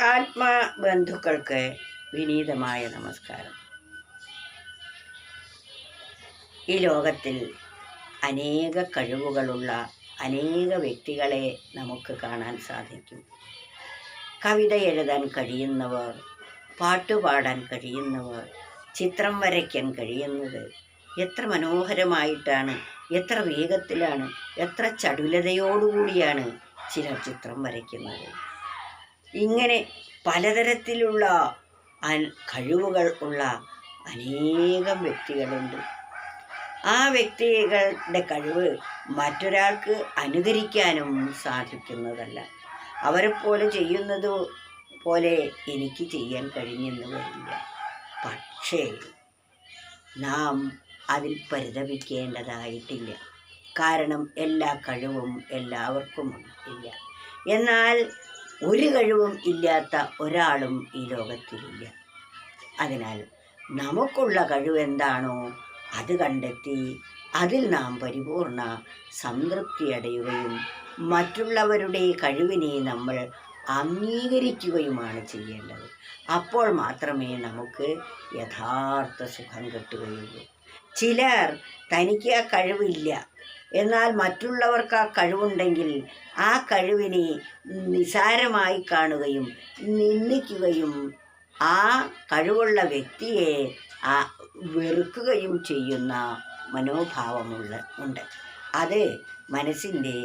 ആത്മബന്ധുക്കൾക്ക് വിനീതമായ നമസ്കാരം. ഈ ലോകത്തിൽ അനേക കഴിവുകളുള്ള അനേക വ്യക്തികളെ നമുക്ക് കാണാൻ സാധിക്കും. കവിത എഴുതാൻ കഴിയുന്നവർ, പാട്ടുപാടാൻ കഴിയുന്നവർ, ചിത്രം വരയ്ക്കാൻ കഴിയുന്നത് എത്ര മനോഹരമായിട്ടാണ്, എത്ര വേഗത്തിലാണ്, എത്ര ചടുലതയോടുകൂടിയാണ് ചിലർ ചിത്രം വരയ്ക്കുന്നത്. ഇങ്ങനെ പലതരത്തിലുള്ള കഴിവുകൾ ഉള്ള അനേകം വ്യക്തികളുണ്ട്. ആ വ്യക്തികളുടെ കഴിവ് മറ്റൊരാൾക്ക് അനുകരിക്കാനും സാധിക്കുന്നതല്ല. അവരെപ്പോലെ ചെയ്യുന്നത് പോലെ എനിക്ക് ചെയ്യാൻ കഴിഞ്ഞെന്ന് വരില്ല. പക്ഷേ നാം അതിൽ പരിതപിക്കേണ്ടതായിട്ടില്ല. കാരണം എല്ലാ കഴിവും എല്ലാവർക്കും ഇല്ല. എന്നാൽ ഒരു കഴിവും ഇല്ലാത്ത ഒരാളും ഈ ലോകത്തിലില്ല. അതിനാൽ നമുക്കുള്ള കഴിവ് എന്താണോ അത് കണ്ടെത്തി അതിൽ നാം പരിപൂർണ സംതൃപ്തി അടയുകയും മറ്റുള്ളവരുടെ കഴിവിനെ നമ്മൾ അംഗീകരിക്കുകയുമാണ് ചെയ്യേണ്ടത്. അപ്പോൾ മാത്രമേ നമുക്ക് യഥാർത്ഥ സുഖം കിട്ടുകയുള്ളൂ. ചിലർ തനിക്ക് ആ കഴിവില്ല, എന്നാൽ മറ്റുള്ളവർക്ക് ആ കഴിവുണ്ടെങ്കിൽ ആ കഴിവിനെ നിസാരമായി കാണുകയും നിന്ദിക്കുകയും ആ കഴിവുള്ള വ്യക്തിയെ വെറുക്കുകയും ചെയ്യുന്ന മനോഭാവമുണ്ട്. അത് മനസ്സിൻ്റെ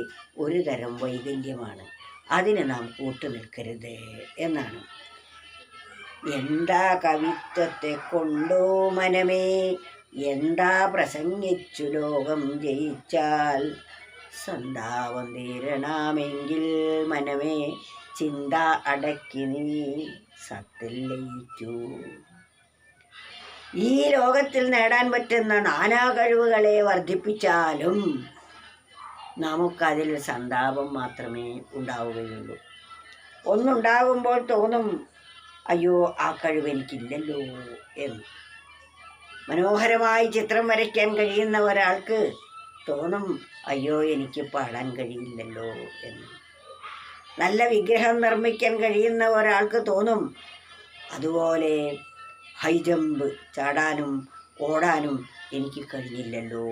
ഒരു തരം വൈകല്യമാണ്. അതിന് നാം കൂട്ടുനിൽക്കരുത് എന്നാണ്. എന്താ കവിത്വത്തെ കൊണ്ടോ മനമേ, എന്താ പ്രസംഗിച്ചു ലോകം ജയിച്ചാൽ, സന്താപം തീരണാമെങ്കിൽ മനമേ ചിന്ത അടക്കി നീ സത്തിൽ ലയിക്കൂ. ഈ ലോകത്തിൽ നേടാൻ പറ്റുന്ന നാനാ കഴിവുകളെ വർദ്ധിപ്പിച്ചാലും നമുക്കതിൽ സന്താപം മാത്രമേ ഉണ്ടാവുകയുള്ളൂ. ഒന്നുണ്ടാകുമ്പോൾ തോന്നും, അയ്യോ ആ കഴിവ് എനിക്കില്ലല്ലോ എന്ന്. മനോഹരമായി ചിത്രം വരയ്ക്കാൻ കഴിയുന്ന ഒരാൾക്ക് തോന്നും, അയ്യോ എനിക്ക് പാടാൻ കഴിയില്ലല്ലോ എന്ന്. നല്ല വിഗ്രഹം നിർമ്മിക്കാൻ കഴിയുന്ന ഒരാൾക്ക് തോന്നും, അതുപോലെ ഹൈ ജമ്പ് ചാടാനും ഓടാനും എനിക്ക് കഴിഞ്ഞില്ലല്ലോ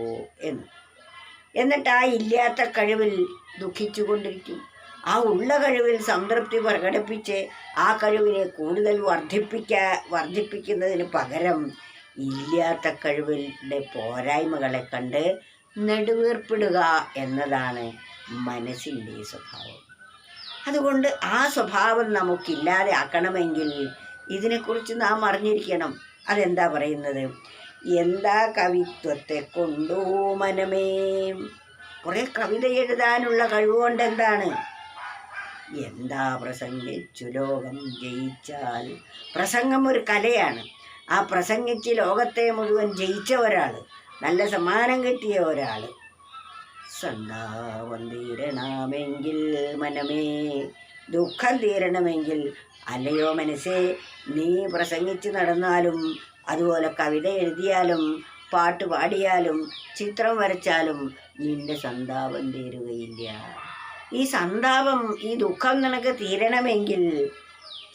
എന്ന്. എന്നിട്ട് ആ ഇല്ലാത്ത കഴിവിൽ ദുഃഖിച്ചു ആ ഉള്ള കഴിവിൽ സംതൃപ്തി പ്രകടിപ്പിച്ച് ആ കഴിവിനെ കൂടുതൽ വർദ്ധിപ്പിക്കുന്നതിന് പകരം ഇല്ലാത്ത കഴിവിൻ്റെ പോരായ്മകളെ കണ്ട് നെടുവീർപ്പിടുക എന്നതാണ് മനസ്സിൻ്റെ സ്വഭാവം. അതുകൊണ്ട് ആ സ്വഭാവം നമുക്കില്ലാതെ ആക്കണമെങ്കിൽ ഇതിനെക്കുറിച്ച് നാം അറിഞ്ഞിരിക്കണം. അതെന്താ പറയുന്നത്? എന്താ കവിത്വത്തെ കൊണ്ടോ മനമേ. കുറേ കവിത എഴുതാനുള്ള കഴിവുകൊണ്ട് എന്താണ്? എന്താ പ്രസംഗിച്ചു ലോകം ജയിച്ചാൽ. പ്രസംഗം ഒരു കലയാണ്. ആ പ്രസംഗിച്ച് ലോകത്തെ മുഴുവൻ ജയിച്ച ഒരാൾ, നല്ല സമ്മാനം കിട്ടിയ ഒരാൾ, സന്താപം തീരണമെങ്കിൽ മനമേ, ദുഃഖം തീരണമെങ്കിൽ, അല്ലയോ മനസ്സേ, നീ പ്രസംഗിച്ച് നടന്നാലും അതുപോലെ കവിത എഴുതിയാലും പാട്ട് പാടിയാലും ചിത്രം വരച്ചാലും നിന്റെ സന്താപം തീരുകയില്ല. ഈ സന്താപം, ഈ ദുഃഖം നിനക്ക് തീരണമെങ്കിൽ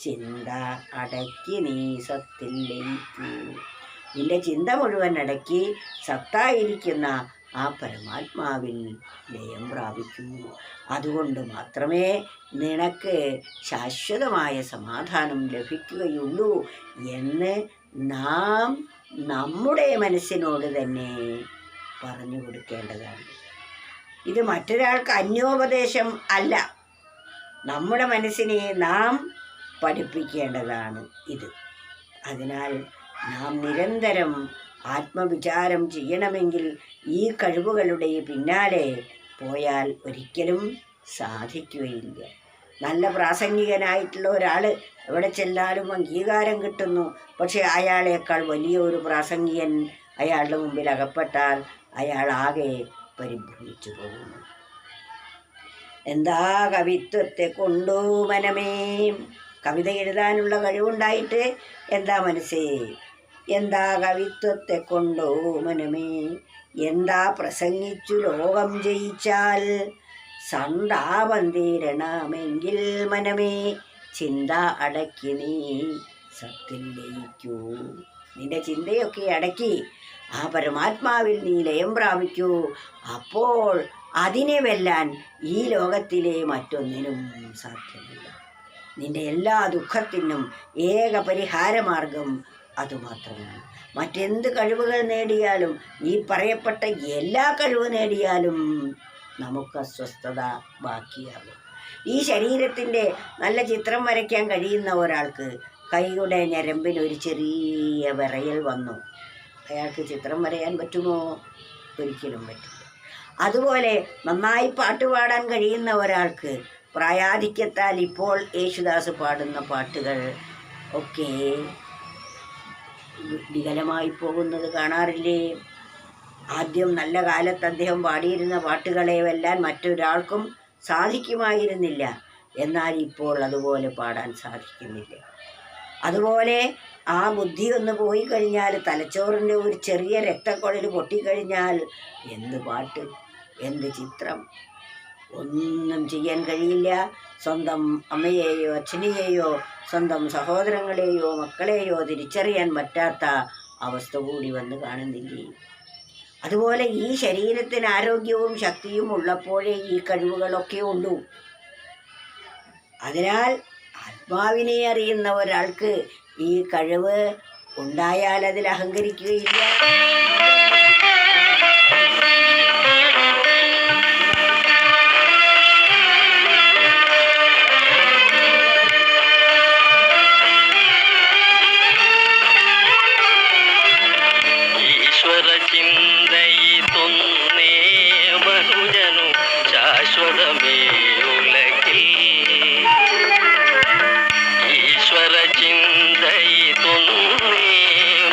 ചിന്ത അടക്കി നീ സത്തിൽ ലയിക്കൂ. നിന്റെ ചിന്ത മുഴുവൻ അടക്കി സത്തായിരിക്കുന്ന ആ പരമാത്മാവിൽ ലയം പ്രാപിക്കൂ. അതുകൊണ്ട് മാത്രമേ നിനക്ക് ശാശ്വതമായ സമാധാനം ലഭിക്കുകയുള്ളൂ എന്ന് നാം നമ്മുടെ മനസ്സിനോട് തന്നെ പറഞ്ഞു കൊടുക്കേണ്ടതാണ്. ഇത് മറ്റൊരാൾക്ക് അന്യോപദേശം അല്ല, നമ്മുടെ മനസ്സിനെ നാം പഠിപ്പിക്കേണ്ടതാണ് ഇത്. അതിനാൽ നാം നിരന്തരം ആത്മവിചാരം ചെയ്യണമെങ്കിൽ ഈ കഴിവുകളുടെ പിന്നാലെ പോയാൽ ഒരിക്കലും സാധിക്കുകയില്ല. നല്ല പ്രാസംഗികനായിട്ടുള്ള ഒരാൾ എവിടെ ചെല്ലാലും അംഗീകാരം കിട്ടുന്നു. പക്ഷേ അയാളേക്കാൾ വലിയ ഒരു പ്രാസംഗികൻ അയാളുടെ മുമ്പിൽ അകപ്പെട്ടാൽ അയാൾ ആകെ പരിഭ്രമിച്ചു പോകുന്നു. എന്താ കവിത്വത്തെ കൊണ്ടോ മനമേ. കവിത എഴുതാനുള്ള കഴിവുണ്ടായിട്ട് എന്താ മനസ്സേ? എന്താ കവിത്വത്തെ കൊണ്ടോ മനമേ, എന്താ പ്രസംഗിച്ചു ലോകം ജയിച്ചാൽ, സന്താപം തീരണമെങ്കിൽ മനമേ ചിന്ത അടക്കി നീ സത്തിൽ ലയിക്കൂ. നിന്റെ ചിന്തയൊക്കെ അടക്കി ആ പരമാത്മാവിൽ നീ ലയം പ്രാപിക്കൂ. അപ്പോൾ അതിനെ വെല്ലാൻ ഈ ലോകത്തിലെ മറ്റൊന്നിനും സാധ്യമല്ല. നിന്റെ എല്ലാ ദുഃഖത്തിനും ഏക പരിഹാരമാർഗം അതുമാത്രമാണ്. മറ്റെന്ത് കഴിവുകൾ നേടിയാലും, ഈ പറയപ്പെട്ട എല്ലാ കഴിവ് നേടിയാലും നമുക്ക് അസ്വസ്ഥത ബാക്കിയാകും. ഈ ശരീരത്തിൻ്റെ നല്ല ചിത്രം വരയ്ക്കാൻ കഴിയുന്ന ഒരാൾക്ക് കൈയുടെ ഞരമ്പിന് ഒരു ചെറിയ വിറയൽ വന്നു, അയാൾക്ക് ചിത്രം വരയാൻ പറ്റുമോ? ഒരിക്കലും പറ്റില്ല. അതുപോലെ നന്നായി പാട്ടുപാടാൻ കഴിയുന്ന ഒരാൾക്ക് പ്രായാധിക്യത്താൽ ഇപ്പോൾ യേശുദാസ് പാടുന്ന പാട്ടുകൾ ഒക്കെ വികലമായി പോകുന്നത് കാണാറില്ലേ? ആദ്യം നല്ല കാലത്ത് അദ്ദേഹം പാടിയിരുന്ന പാട്ടുകളെ വെല്ലാൻ മറ്റൊരാൾക്കും സാധിക്കുമായിരുന്നില്ല. എന്നാൽ ഇപ്പോൾ അതുപോലെ പാടാൻ സാധിക്കുന്നില്ല. അതുപോലെ ആ ബുദ്ധി ഒന്ന് പോയി കഴിഞ്ഞാൽ, തലച്ചോറിൻ്റെ ഒരു ചെറിയ രക്തക്കുഴൽ പൊട്ടിക്കഴിഞ്ഞാൽ എന്ത് പാട്ട്, എന്ത് ചിത്രം, ഒന്നും ചെയ്യാൻ കഴിയില്ല. സ്വന്തം അമ്മയെയോ അച്ഛനെയോ സ്വന്തം സഹോദരങ്ങളെയോ മക്കളെയോ തിരിച്ചറിയാൻ പറ്റാത്ത അവസ്ഥ കൂടി വന്ന് കാണുന്നില്ലേ? അതുപോലെ ഈ ശരീരത്തിന് ആരോഗ്യവും ശക്തിയും ഉള്ളപ്പോഴേ ഈ കഴിവുകളൊക്കെ ഉള്ളൂ. അതിനാൽ ആത്മാവിനെ അറിയുന്ന ഒരാൾക്ക് ഈ കഴിവ് ഉണ്ടായാൽ അതിൽ അഹങ്കരിക്കുകയില്ല.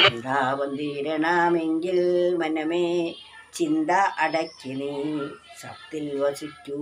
ചിന്താവന്തീരണമെങ്കിൽ മനമേ ചിന്ത അടക്കി നീ സത്തിൽ വസിക്കൂ.